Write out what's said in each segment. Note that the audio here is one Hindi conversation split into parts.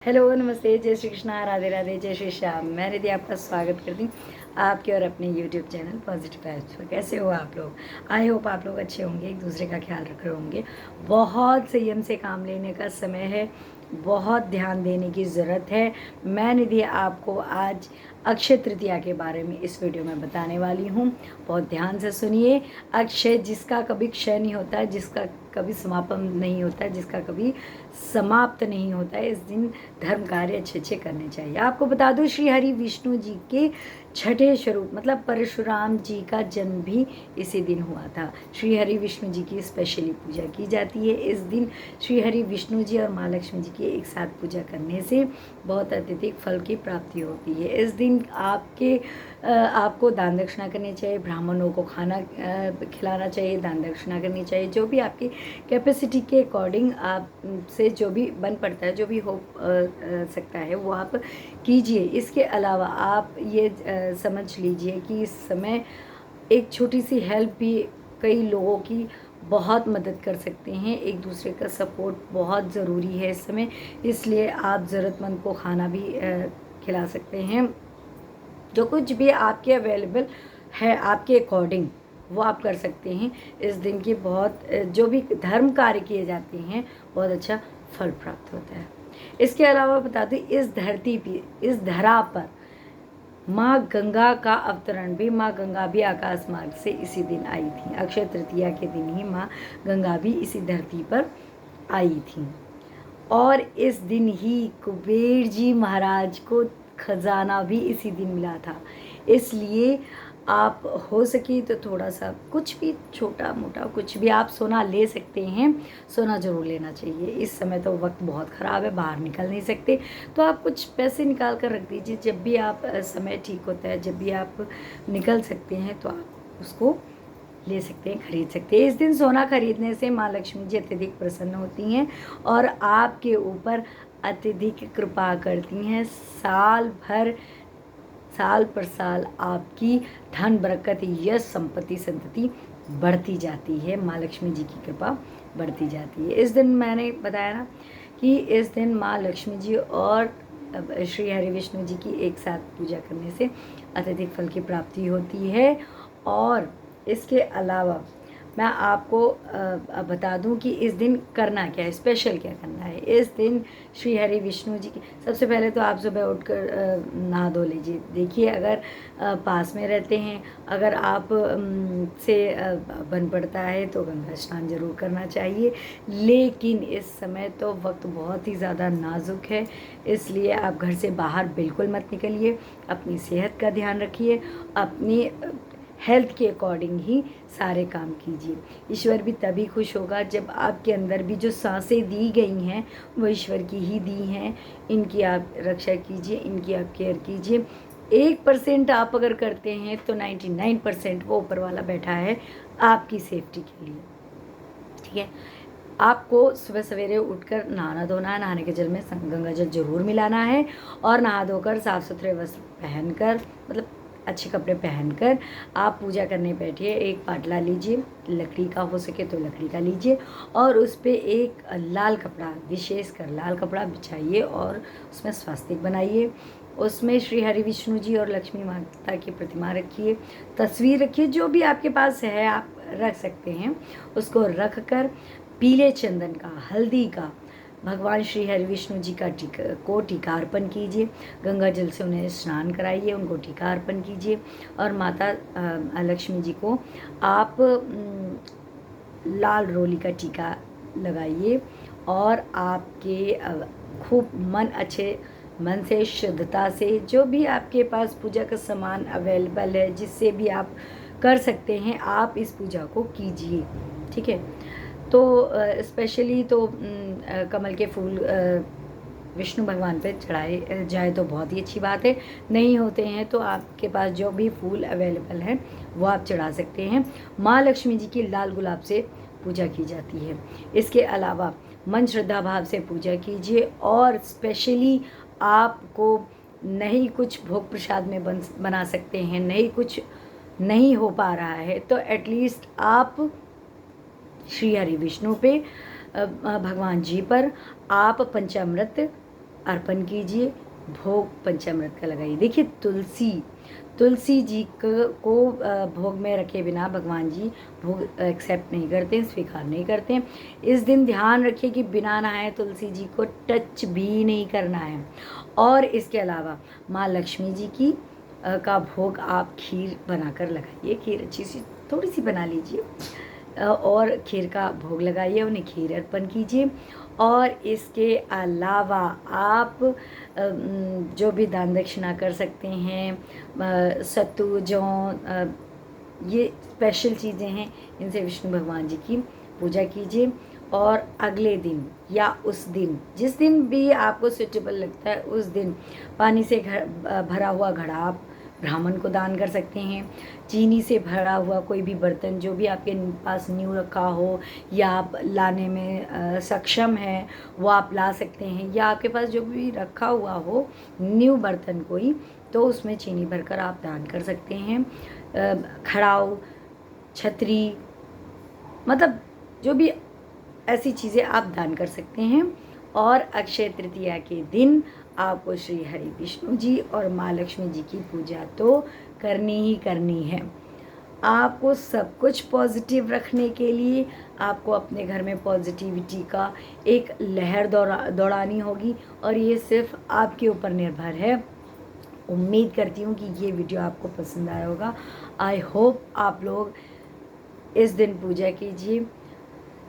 हेलो, नमस्ते, जय श्री कृष्णा, राधे राधे, जय श्री श्याम। मैं रिधि आपका स्वागत करती हूँ आपके और अपने यूट्यूब चैनल पॉजिटिव वाइब्स पर। कैसे हो आप लोग? आई होप आप लोग अच्छे होंगे, एक दूसरे का ख्याल रख रहे होंगे। बहुत संयम से काम लेने का समय है, बहुत ध्यान देने की ज़रूरत है। मैं निधि आपको आज अक्षय तृतीया के बारे में इस वीडियो में बताने वाली हूँ। बहुत ध्यान से सुनिए। अक्षय जिसका कभी क्षय नहीं होता है, जिसका कभी समापन नहीं होता है, जिसका कभी समाप्त नहीं होता है, इस दिन धर्म कार्य अच्छे अच्छे करने चाहिए। आपको बता दूं, श्री हरि विष्णु जी के छठे स्वरूप मतलब परशुराम जी का जन्म भी इसी दिन हुआ था। श्री हरि विष्णु जी की स्पेशली पूजा की जाती है इस दिन। श्री हरि विष्णु जी और माँ लक्ष्मी जी की एक साथ पूजा करने से बहुत अत्यधिक फल की प्राप्ति होती है। इस दिन आपको दान दक्षिणा करनी चाहिए, ब्राह्मणों को खाना खिलाना चाहिए, दान दक्षिणा करनी चाहिए। जो भी आपकी कैपेसिटी के अकॉर्डिंग आप से जो भी बन पड़ता है, जो भी हो सकता है, वो आप कीजिए। इसके अलावा आप ये समझ लीजिए कि इस समय एक छोटी सी हेल्प भी कई लोगों की बहुत मदद कर सकते हैं। एक दूसरे का सपोर्ट बहुत ज़रूरी है इस समय, इसलिए आप ज़रूरतमंद को खाना भी खिला सकते हैं। जो कुछ भी आपके अवेलेबल है आपके अकॉर्डिंग वो आप कर सकते हैं। इस दिन की बहुत जो भी धर्म कार्य किए जाते हैं बहुत अच्छा फल प्राप्त होता है। इसके अलावा बता दूं, इस धरती पे, इस धरा पर माँ गंगा का अवतरण भी, माँ गंगा भी आकाश मार्ग से इसी दिन आई थी। अक्षय तृतीया के दिन ही माँ गंगा भी इसी धरती पर आई थी। और इस दिन ही कुबेर जी महाराज को खजाना भी इसी दिन मिला था। इसलिए आप हो सके तो थोड़ा सा कुछ भी छोटा मोटा कुछ भी आप सोना ले सकते हैं। सोना ज़रूर लेना चाहिए। इस समय तो वक्त बहुत ख़राब है, बाहर निकल नहीं सकते, तो आप कुछ पैसे निकाल कर रख दीजिए। जब भी आप समय ठीक होता है, जब भी आप निकल सकते हैं, तो आप उसको ले सकते हैं, खरीद सकते हैं। इस दिन सोना खरीदने से माँ लक्ष्मी जी अत्यधिक प्रसन्न होती हैं और आपके ऊपर अत्यधिक कृपा करती हैं। साल पर साल आपकी धन बरकत यश संपत्ति संतति बढ़ती जाती है। माँ लक्ष्मी जी की कृपा बढ़ती जाती है। इस दिन मैंने बताया ना कि इस दिन माँ लक्ष्मी जी और श्री हरि विष्णु जी की एक साथ पूजा करने से अत्यधिक फल की प्राप्ति होती है। और इसके अलावा मैं आपको बता दूं कि इस दिन करना क्या है, स्पेशल क्या करना है। इस दिन श्री हरि विष्णु जी की सबसे पहले तो आप सुबह उठकर नहा धो लीजिए। देखिए, अगर पास में रहते हैं, अगर आप से बन पड़ता है तो गंगा स्नान जरूर करना चाहिए। लेकिन इस समय तो वक्त बहुत ही ज़्यादा नाजुक है, इसलिए आप घर से बाहर बिल्कुल मत निकलिए। अपनी सेहत का ध्यान रखिए, अपनी हेल्थ के अकॉर्डिंग ही सारे काम कीजिए। ईश्वर भी तभी खुश होगा जब आपके अंदर भी जो सांसें दी गई हैं वो ईश्वर की ही दी हैं। इनकी आप रक्षा कीजिए, इनकी आप केयर कीजिए। 1% आप अगर करते हैं तो 99% वो ऊपर वाला बैठा है आपकी सेफ्टी के लिए। ठीक है, आपको सुबह सवेरे उठकर नहाना धोना है। नहाने के जल में गंगा जल जरूर मिलाना है और नहा धोकर साफ सुथरे वस्त्र पहनकर, मतलब अच्छे कपड़े पहनकर आप पूजा करने बैठिए। एक पाटला लीजिए, लकड़ी का हो सके तो लकड़ी का लीजिए, और उस पर एक लाल कपड़ा, विशेषकर लाल कपड़ा बिछाइए और उसमें स्वास्तिक बनाइए। उसमें श्री हरि विष्णु जी और लक्ष्मी माता की प्रतिमा रखिए, तस्वीर रखिए, जो भी आपके पास है आप रख सकते हैं। उसको रख कर पीले चंदन का, हल्दी का भगवान श्री हरि विष्णु जी का टीका अर्पण कीजिए। गंगा जल से उन्हें स्नान कराइए, उनको टीका अर्पण कीजिए। और माता लक्ष्मी जी को आप लाल रोली का टीका लगाइए। और आपके खूब अच्छे मन से, शुद्धता से, जो भी आपके पास पूजा का सामान अवेलेबल है, जिससे भी आप कर सकते हैं, आप इस पूजा को कीजिए। ठीक है, तो स्पेशली तो कमल के फूल विष्णु भगवान पे चढ़ाए जाए तो बहुत ही अच्छी बात है। नहीं होते हैं तो आपके पास जो भी फूल अवेलेबल हैं वो आप चढ़ा सकते हैं। माँ लक्ष्मी जी की लाल गुलाब से पूजा की जाती है। इसके अलावा मन श्रद्धा भाव से पूजा कीजिए। और स्पेशली आपको नहीं कुछ भोग प्रसाद में बना सकते हैं, नहीं कुछ नहीं हो पा रहा है, तो एटलीस्ट आप श्री हरि विष्णु पे, भगवान जी पर आप पंचामृत अर्पण कीजिए, भोग पंचामृत का लगाइए। देखिए तुलसी जी को भोग में रखे बिना भगवान जी भोग एक्सेप्ट नहीं करते, स्वीकार नहीं करते हैं। इस दिन ध्यान रखिए कि बिना नहाए तुलसी जी को टच भी नहीं करना है। और इसके अलावा माँ लक्ष्मी जी की का भोग आप खीर बनाकर लगाइए। खीर अच्छी सी थोड़ी सी बना लीजिए और खीर का भोग लगाइए, उन्हें खीर अर्पण कीजिए। और इसके अलावा आप जो भी दान दक्षिणा कर सकते हैं, सत्तू जौ, ये स्पेशल चीज़ें हैं, इनसे विष्णु भगवान जी की पूजा कीजिए। और अगले दिन या उस दिन, जिस दिन भी आपको सूटेबल लगता है, उस दिन पानी से भरा हुआ घड़ा आप ब्राह्मण को दान कर सकते हैं। चीनी से भरा हुआ कोई भी बर्तन जो भी आपके पास न्यू रखा हो या आप लाने में सक्षम है, वो आप ला सकते हैं। या आपके पास जो भी रखा हुआ हो न्यू बर्तन कोई, तो उसमें चीनी भरकर आप दान कर सकते हैं। खड़ाऊ, छतरी, मतलब जो भी ऐसी चीज़ें आप दान कर सकते हैं। और अक्षय तृतीया के दिन आपको श्री हरि विष्णु जी और माँ लक्ष्मी जी की पूजा तो करनी ही करनी है। आपको सब कुछ पॉजिटिव रखने के लिए आपको अपने घर में पॉजिटिविटी का एक लहर दौड़ानी होगी, और ये सिर्फ आपके ऊपर निर्भर है। उम्मीद करती हूँ कि ये वीडियो आपको पसंद आया होगा। आई होप आप लोग इस दिन पूजा कीजिए,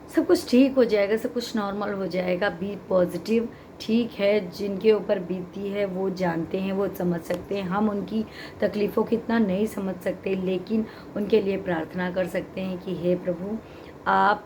सब कुछ ठीक हो जाएगा, सब कुछ नॉर्मल हो जाएगा। B positive. ठीक है, जिनके ऊपर बीतती है वो जानते हैं, वो समझ सकते हैं। हम उनकी तकलीफ़ों को इतना नहीं समझ सकते, लेकिन उनके लिए प्रार्थना कर सकते हैं कि हे प्रभु, आप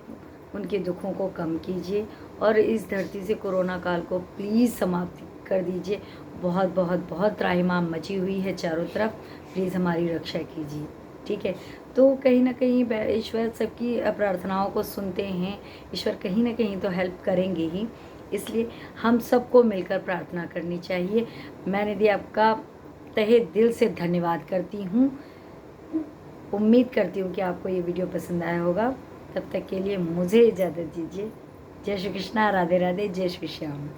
उनके दुखों को कम कीजिए और इस धरती से कोरोना काल को प्लीज़ समाप्त कर दीजिए। बहुत बहुत बहुत त्राहिमाम मची हुई है चारों तरफ, प्लीज़ हमारी रक्षा कीजिए। ठीक है, तो कहीं ना कहीं ईश्वर सबकी प्रार्थनाओं को सुनते हैं। ईश्वर कहीं ना कहीं तो हेल्प करेंगे ही, इसलिए हम सबको मिलकर प्रार्थना करनी चाहिए। मैं निधि आपका तहे दिल से धन्यवाद करती हूँ। उम्मीद करती हूँ कि आपको ये वीडियो पसंद आया होगा। तब तक के लिए मुझे इजाज़त दीजिए। जय श्री कृष्णा, राधे राधे, जय श्री श्याम।